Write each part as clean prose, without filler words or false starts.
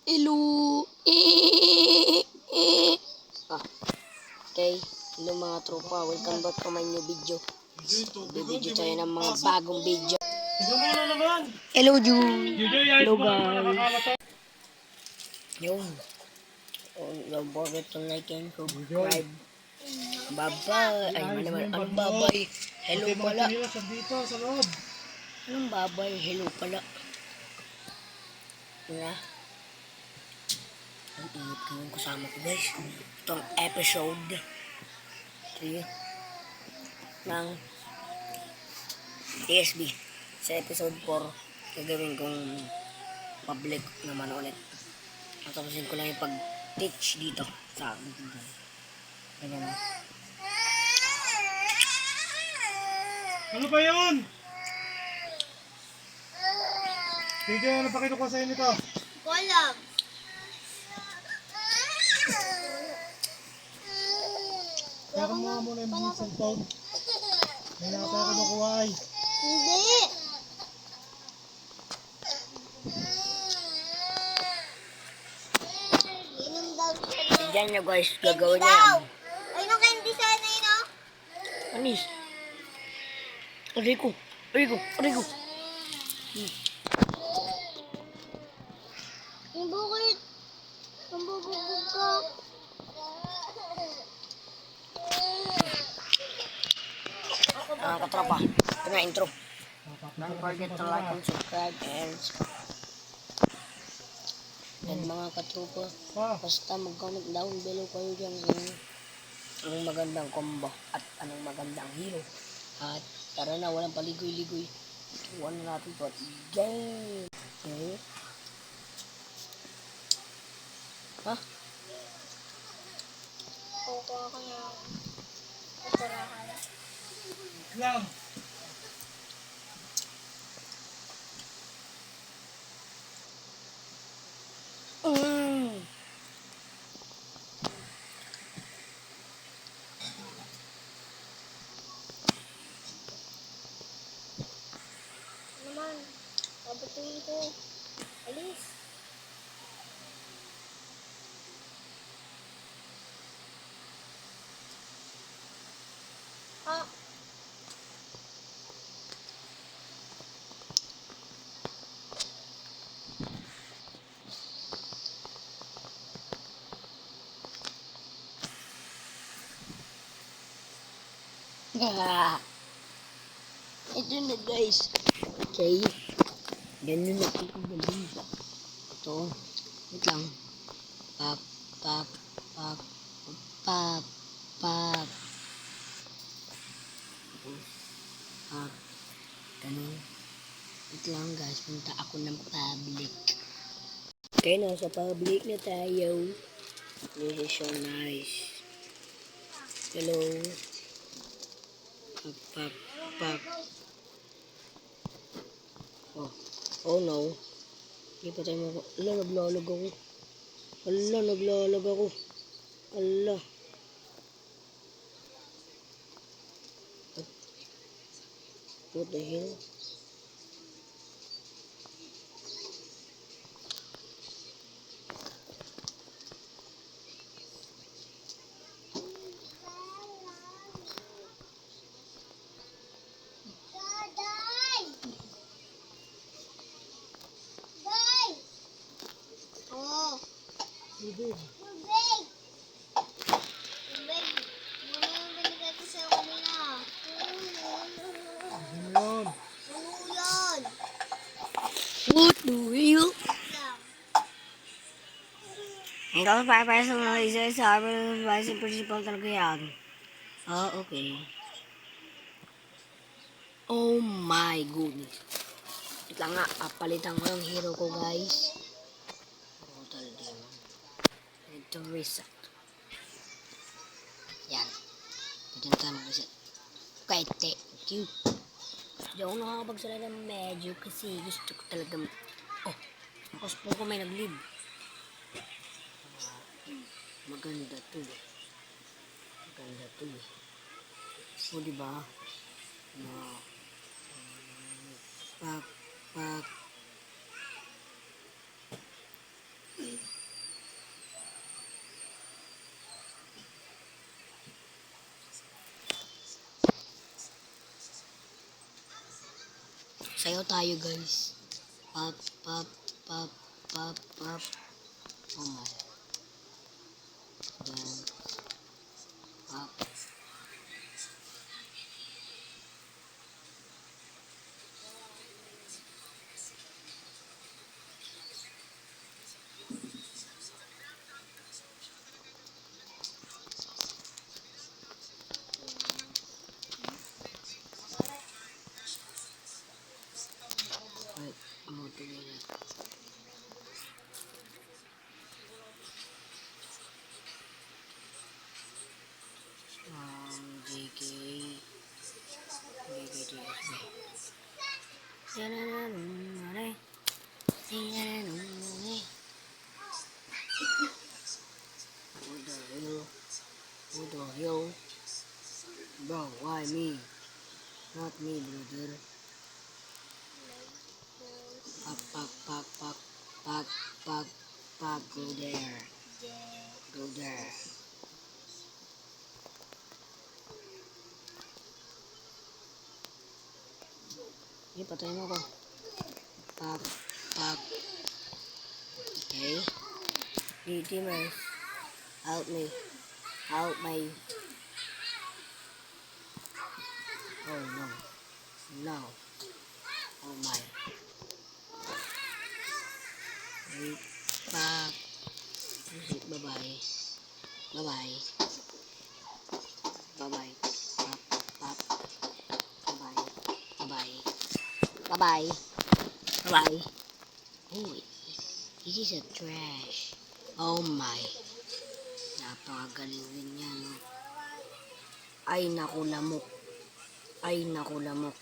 Hello. Ah, okay. Hello mga tropa. Welcome back to my new video. Bibidyo tayo ng mga bagong video. Hello, Ju. Hello, guys. Yung. Don't forget to like and subscribe. Bye-bye. Ay, mali. Anong bye-bye? Hello pala. Anong bye-bye? Hello pala. Nga. Ang ingat ko yung kasama ko, guys. Itong episode 3 ng TSB. Sa episode 4, gagawin kong public naman ulit. Matapusin ko lang yung pag-teach dito sa akin. Ganyan na. Ano ba yun? Sige, ano pa kinukuha sa'yo nito? Wala. Kaya kumuha muna yung cellphone. May nakapa kinukuha ay. Hindi. Inom daw siya. Diyan nyo guys, gagawin Candy niya daw. yan. Ay, no candy sana yun, no? Anis. Rico. Yung bukit. Ang bububog ka. Katropa. Ito na intro. Don't forget to like and subscribe and mga katropa, basta mag-comment down below kayo dyan kung anong magandang combo at anong magandang hero. At tara na, walang paligoy-ligoy. Tuwan na natin to at game. Okay? Ha? Kukuha ko na. Kukuha ka na. Lang. Naman. Pabutuin ko. Alis. Ah. Ito na guys. Okay. Ganun na ito galing. Ito. Wait lang. Pap. Ganun. Wait lang guys. Punta ako ng public. Okay, nasa public na tayo. This is so nice. Hello. Pap. Oh no. Hindi pa tayo mako. Ala, naglalag ako. Ala. What the hell? Oh. Bibig. Tubig. Tubig. Muna yung binigay ko sa'yo kanina. Ano yun? Ano yan? What the hell? Lang. Ikaw pa sa mga isa sa vice principal talaga yan. Ah, okay. Oh my goodness. Wait lang nga, palitan ko yung hero ko guys. Total demon. Need to reset. Yan. Pwede na tayo mag-reset. Okay, thank you. Hindi ako nakakapagsala ng medyo kasi gusto ko talaga. Oh, tapos po ko may nag-leave. Maganda to. O, diba? No. Pak. Sayaw tayo guys. Pop, pop, pop, pop, pop. Oh my. Then, pop. Wait, I'm to get it. JK. JKTSB. Yanananunare. Yanananunare. What the hell? What the hell? Bro, why me? Not me, brother. Pop, pop, pop, pop, pop, pop, pop, go there. Go there. Hindi, patayin mo ko. Pop, pop. Okay. Teamers, help me. Help me. Oh no. No. Oh my. Wait. Pop. Bye-bye. Bye-bye. Bye-bye. Pop, pop. Bye-bye. Bye-bye. Bye-bye. Bye-bye. Oh, this is a trash. Oh my. Napakagaling din yan, no? Ay, naku, lamok. Ay, naku, lamok.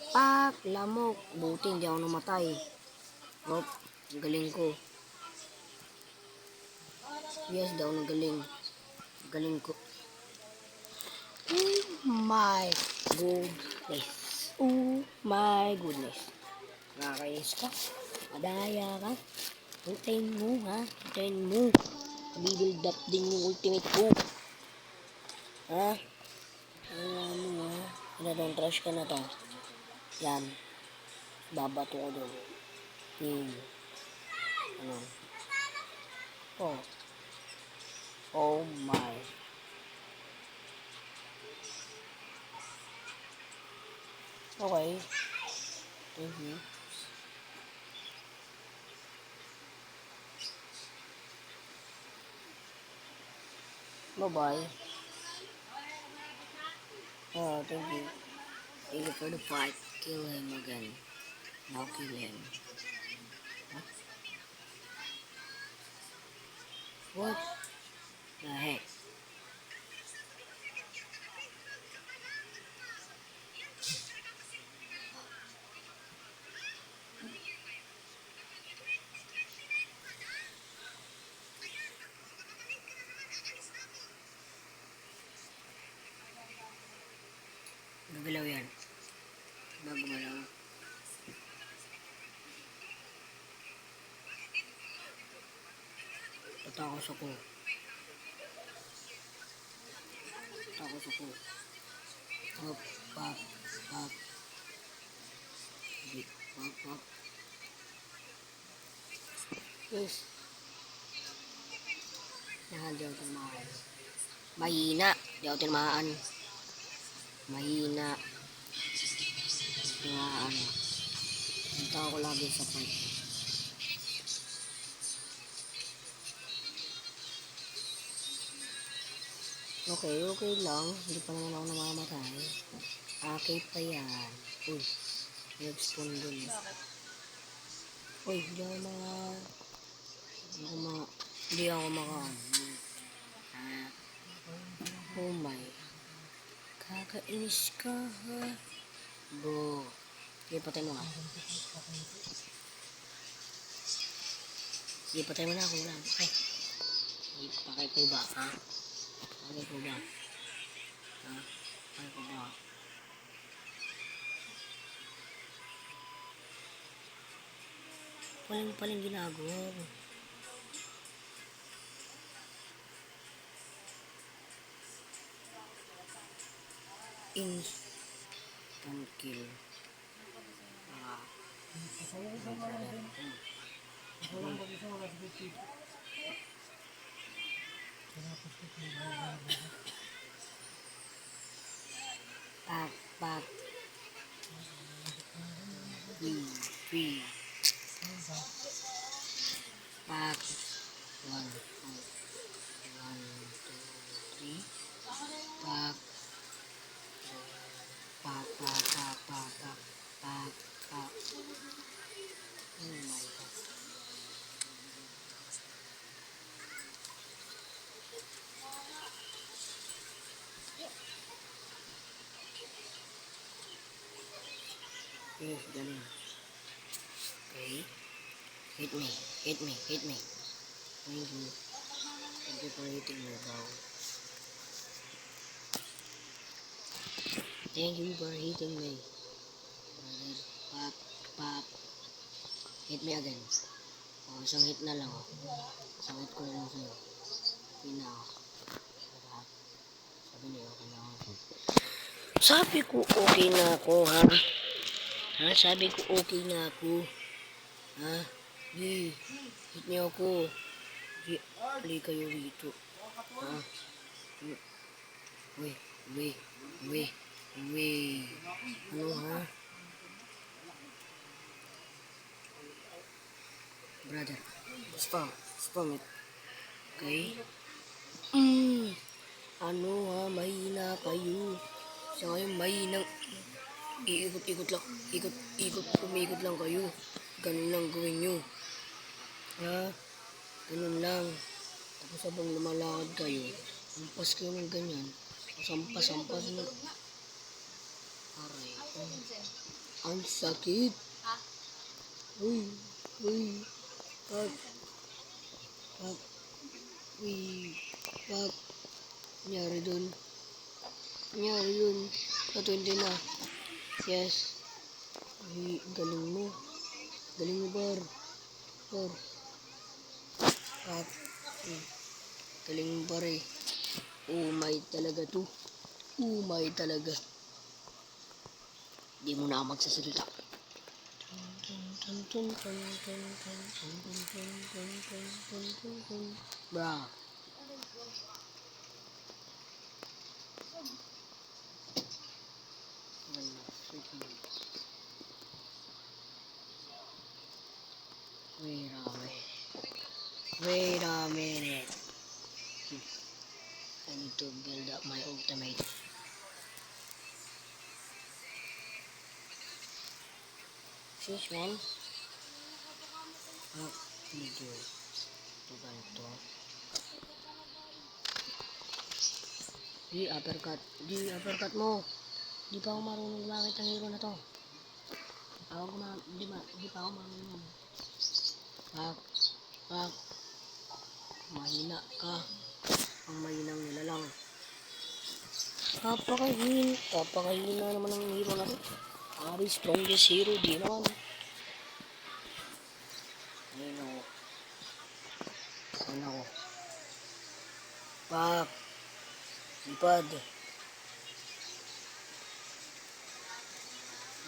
Pak, lamok. Buti, hindi ako namatay. Oh, galing ko. Yes daw, nagaling. Galing ko. Oh my goodness. Oh my goodness. Nakakainis ka. Madaya ka. Hintayin mo, ha? Hintayin mo. Bibuild up din yung ultimate ko. Ha? Ano mo, ha? Ano, trash ka na to. Yan. Babato ko doon. Ano? Oh. Oh my. Okay. Thank you. Bye-bye. Oh, thank you. Thank you for the fight. Kill him again. Now kill him. Huh? What the heck? Gagalaw yan. Gagalaw. Tatakos ako. Tatakos ako. Pop, pop, pop. Pop, pop. Yes. Hindi ako tinamaan. Mahina. Hindi ako tinamaan. Mahina. Tinamaan. Punta ako lagi sa fight. Okay, okay lang. Hindi pa naman ako namamatay. Okay pa yan. Uy, nag-spawn dun. Uy, hindi ako maka. Oh my. Kakainis ka, ha? Bro. Sige, patay mo nga. Sige, patay mo na ako. Wala. Okay. Pakay ko ba, ha? Pakay ko ba? Ha? Pakay ko ba? Paling ginagawa ko. Instant kill. Pasawasan nga lang din. Ako lang mag-isa, wala si Betty. Tinapos ko kung Pak, pak. Wee. Pak. 1, 2, 3. Pak. Pak, pak, pak, pak, pak. Pak, pak. Oh my God. Yes, galing. Okay. Hit me. Thank you. Thank you for hitting my bow. Thank you for hitting me. Pop, pop. Hit me again. Oh, isang hit na lang. Oh. Isang hit ko na lang sa'yo. Okay na ako. Diba? Sabi niya, okay na ako. Sabi ko, okay na ako, ha? Sabi ko, okay na ako. Ha? Di, hit niyo ako. Di, play kayo rito. Ha? Weh. Ano, ha? Brother, spam it. Okay? Ano, ha? Mahina kayo. Sa ngayon, mahinang iikot-ikot lang. Umikot lang kayo. Ganun lang gawin nyo. Ha? Ganun lang. Tapos habang lumalakad kayo, ampas kayo ng ganyan. Sampas na. Aray. Ang sakit. Uy. Pag. Uy. Pag. Nangyari dun. Ito hindi na. Yes. Uy, galing mo. Bar. Pag. Galing mo pare. Umay talaga to. Talaga. Di mo na ako magsasalita. Bra. Wait a minute. I need to build up my ultimate. Fish man. Medyo ito ganito. Di uppercut mo. Di pa ako marunong gumamit ng hero na to. Di pa ako marunong. Pak. Mahina ka. Ang mahinang nilalang. Kapakahina naman ng hero na to. Very strongest hero, di naman. Ayun ako. Pak. Lipad.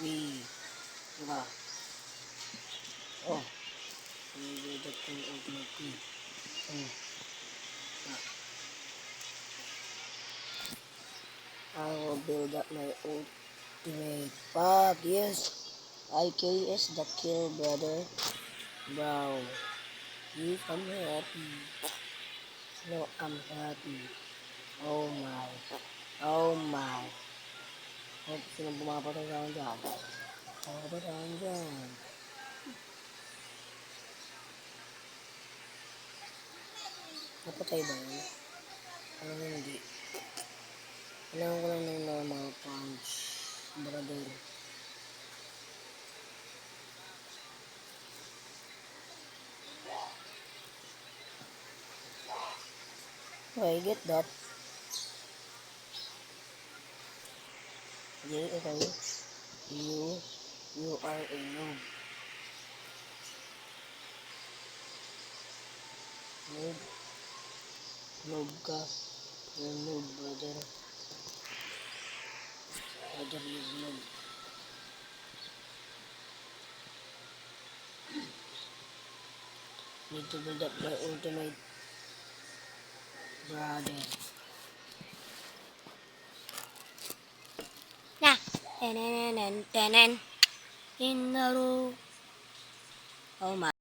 Diba? Oh. Nilidat ko yung ultimate ko. I will build up my ultimate. Pak. Yes. IKS the kill, brother. Bro. Yes, I'm happy. No, I'm happy. Oh my. Hope sino bumapatay sa akin dyan. Napatay ba yun? Parang hindi. Kailangan ko lang ng normal punch, brother. I get that. Yeah, okay. You are a noob. Noob ka. You're noob, brother. You're noob. Need to build up my ultimate brother. Na! Tenen, tenen, in the room. Oh my.